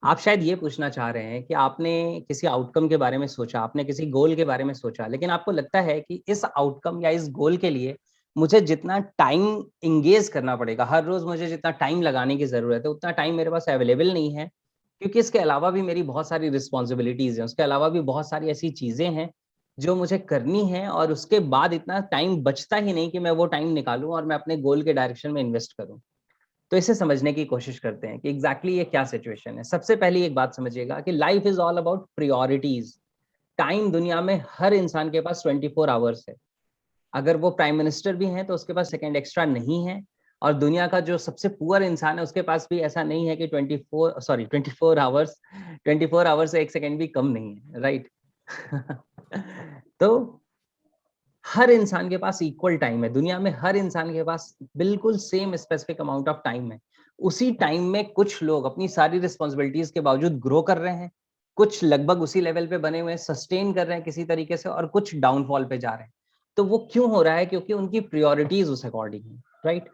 आप शायद ये पूछना चाह रहे हैं कि आपने किसी आउटकम के बारे में सोचा, आपने किसी गोल के बारे में सोचा, लेकिन आपको लगता है कि इस आउटकम या इस गोल के लिए मुझे जितना टाइम एंगेज करना पड़ेगा, हर रोज़ मुझे जितना टाइम लगाने की ज़रूरत है, उतना टाइम मेरे पास अवेलेबल नहीं है, क्योंकि इसके अलावा भी मेरी बहुत सारी रिस्पॉन्सिबिलिटीज़ हैं, उसके अलावा भी बहुत सारी ऐसी चीज़ें हैं, जो मुझे करनी हैं और उसके बाद इतना टाइम बचता ही नहीं कि मैं वो टाइम निकालूँ और मैं अपने गोल के डायरेक्शन में इन्वेस्ट करूँ। तो इसे समझने की कोशिश करते हैं कि एग्जैक्टली ये क्या सिचुएशन है। सबसे पहली एक बात समझिएगा कि life is all about priorities. Time दुनिया में हर इंसान के पास 24 आवर्स है। अगर वो प्राइम मिनिस्टर भी हैं तो उसके पास सेकंड एक्स्ट्रा नहीं है। और दुनिया का जो सबसे पुअर इंसान है उसके पास भी ऐसा नहीं है कि 24 आवर्स 24 आवर्स से एक सेकंड भी कम नहीं है, राइट? तो हर इंसान के पास इक्वल टाइम है। दुनिया में हर इंसान के पास बिल्कुल same specific amount of time है। उसी टाइम में कुछ लोग अपनी सारी रिस्पॉन्सिबिलिटीज के बावजूद ग्रो कर रहे हैं, कुछ लगभग उसी लेवल पे बने हुए हैं, सस्टेन कर रहे हैं किसी तरीके से, और कुछ डाउनफॉल पे जा रहे हैं। तो वो क्यों हो रहा है? क्योंकि उनकी प्रायोरिटीज उस अकॉर्डिंग है, राइट?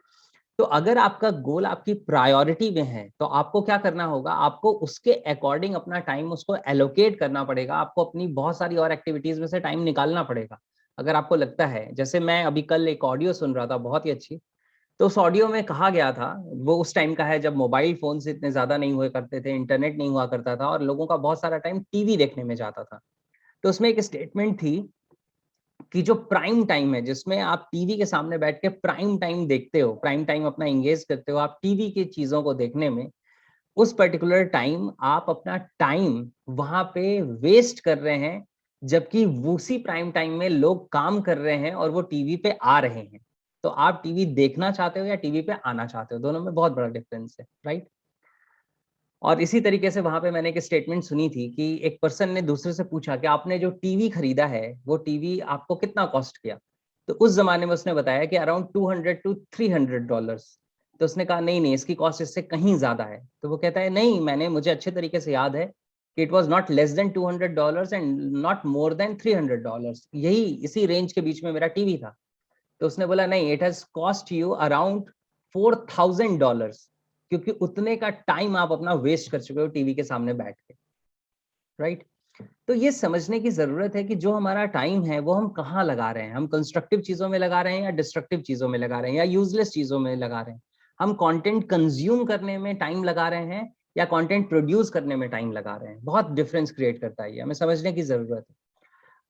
तो अगर आपका गोल आपकी प्रायोरिटी में है, तो आपको क्या करना होगा? आपको उसके अकॉर्डिंग अपना टाइम उसको एलोकेट करना पड़ेगा। आपको अपनी बहुत सारी और एक्टिविटीज में से टाइम निकालना पड़ेगा। अगर आपको लगता है, जैसे मैं अभी कल एक ऑडियो सुन रहा था बहुत ही अच्छी, तो उस ऑडियो में कहा गया था, वो उस टाइम का है जब मोबाइल फोन से इतने ज्यादा नहीं हुआ करते थे, इंटरनेट नहीं हुआ करता था और लोगों का बहुत सारा टाइम टीवी देखने में जाता था। तो उसमें एक स्टेटमेंट थी कि जो प्राइम टाइम है, जिसमें आप टीवी के सामने बैठ के प्राइम टाइम देखते हो, प्राइम टाइम अपना एंगेज करते हो आप टीवी की चीजों को देखने में, उस पर्टिकुलर टाइम आप अपना टाइम वहां पे वेस्ट कर रहे हैं, जबकि उसी प्राइम टाइम में लोग काम कर रहे हैं और वो टीवी पे आ रहे हैं। तो आप टीवी देखना चाहते हो या टीवी पे आना चाहते हो, दोनों में बहुत बड़ा डिफरेंस है, राइट? और इसी तरीके से वहां पे मैंने एक स्टेटमेंट सुनी थी कि एक पर्सन ने दूसरे से पूछा कि आपने जो टीवी खरीदा है, वो टीवी आपको कितना कॉस्ट किया? तो उस जमाने में उसने बताया कि अराउंड $200 to $300। तो उसने कहा नहीं नहीं, इसकी कॉस्ट इससे कहीं ज्यादा है। तो वो कहता है नहीं, मैंने मुझे अच्छे तरीके से याद है कि it was not less than $200 and not more than $300, यही इसी रेंज के बीच में मेरा टीवी था। तो उसने बोला नहीं, it has cost you around $4,000, क्योंकि उतने का टाइम आप अपना वेस्ट कर चुके हो टीवी के सामने बैठ के, राइट? तो ये समझने की जरूरत है कि जो हमारा टाइम है वो हम कहाँ लगा रहे हैं। हम कंस्ट्रक्टिव चीजों में लगा रहे हैं या डिस्ट्रक्टिव चीजों में लगा रहे हैं या यूजलेस चीजों में लगा रहे हैं। हम कंटेंट कंज्यूम करने में टाइम लगा रहे हैं या कंटेंट प्रोड्यूस करने में टाइम लगा रहे हैं। बहुत डिफरेंस क्रिएट करता है, ये हमें समझने की जरूरत है।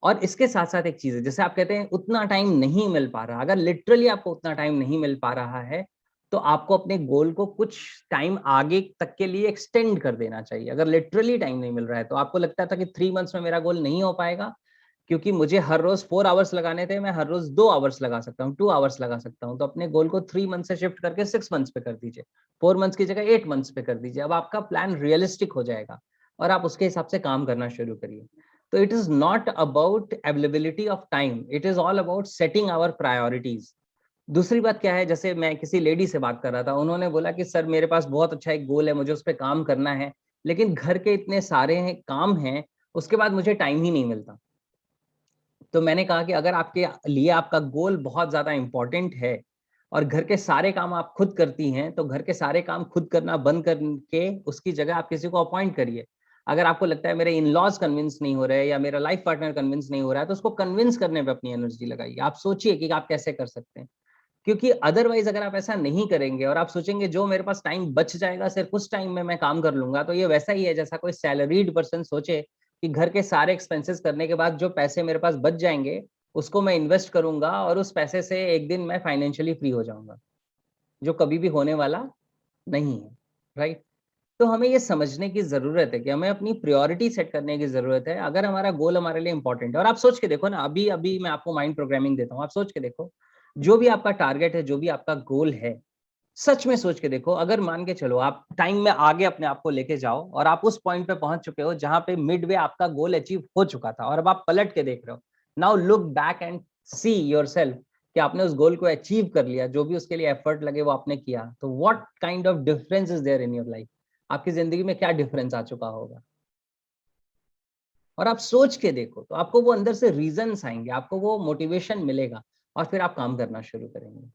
और इसके साथ साथ एक चीज है, जैसे आप कहते हैं उतना टाइम नहीं मिल पा रहा, अगर लिटरली आपको उतना टाइम नहीं मिल पा रहा है, तो आपको अपने गोल को कुछ टाइम आगे तक के लिए एक्सटेंड कर देना चाहिए। अगर लिटरली टाइम नहीं मिल रहा है, तो आपको लगता था कि 3 मंथ्स में मेरा गोल नहीं हो पाएगा, क्योंकि मुझे हर रोज 4 आवर्स लगाने थे, मैं हर रोज 2 आवर्स लगा सकता हूँ, 2 आवर्स लगा सकता हूँ। तो अपने गोल को 3 मंथ से शिफ्ट करके 6 मंथ्स पे कर दीजिए, 4 मंथ्स की जगह 8 मंथ्स पे कर दीजिए। अब आपका प्लान रियलिस्टिक हो जाएगा और आप उसके हिसाब से काम करना शुरू करिए। तो it is not about availability of time, it is all about setting our priorities. दूसरी बात क्या है, जैसे मैं किसी लेडी से बात कर रहा था, उन्होंने बोला कि सर मेरे पास बहुत अच्छा एक गोल है, मुझे उस पर काम करना है, लेकिन घर के इतने सारे हैं काम हैं, उसके बाद मुझे टाइम ही नहीं मिलता। तो मैंने कहा कि अगर आपके लिए आपका गोल बहुत ज्यादा इंपॉर्टेंट है और घर के सारे काम आप खुद करती हैं, तो घर के सारे काम खुद करना बंद करके उसकी जगह आप किसी को अपॉइंट करिए। अगर आपको लगता है मेरे इन लॉज कन्विंस नहीं हो रहे या मेरा लाइफ पार्टनर कन्विंस नहीं हो रहा है, तो उसको कन्विंस करने पे अपनी एनर्जी लगाइए। आप सोचिए कि आप कैसे कर सकते हैं, क्योंकि अदरवाइज अगर आप ऐसा नहीं करेंगे और आप सोचेंगे जो मेरे पास टाइम बच जाएगा सिर्फ उस टाइम में मैं काम कर लूंगा, तो ये वैसा ही है जैसा कोई सैलरीड पर्सन सोचे कि घर के सारे एक्सपेंसेस करने के बाद जो पैसे मेरे पास बच जाएंगे उसको मैं इन्वेस्ट करूंगा और उस पैसे से एक दिन मैं फाइनेंशियली फ्री हो जाऊंगा, जो कभी भी होने वाला नहीं है, राइट? तो हमें ये समझने की जरूरत है कि हमें अपनी प्रायोरिटी सेट करने की जरूरत है। अगर हमारा गोल हमारे लिए इंपॉर्टेंट है, और आप सोच के देखो ना, अभी अभी मैं आपको माइंड प्रोग्रामिंग देता हूँ, आप सोच के देखो, जो भी आपका टारगेट है, जो भी आपका गोल है, सच में सोच के देखो। अगर मान के चलो आप टाइम में आगे अपने आप को लेके जाओ और आप उस पॉइंट पे पहुंच चुके हो जहां पे मिडवे आपका गोल अचीव हो चुका था और अब आप पलट के देख रहे हो, now look back and see yourself कि आपने उस गोल को अचीव कर लिया, जो भी उसके लिए एफर्ट लगे वो आपने किया, तो what kind of difference is there in your life? आपकी जिंदगी में क्या डिफरेंस आ चुका होगा? और आप सोच के देखो तो आपको वो अंदर से रीजंस आएंगे, आपको वो मोटिवेशन मिलेगा और फिर आप काम करना शुरू करेंगे।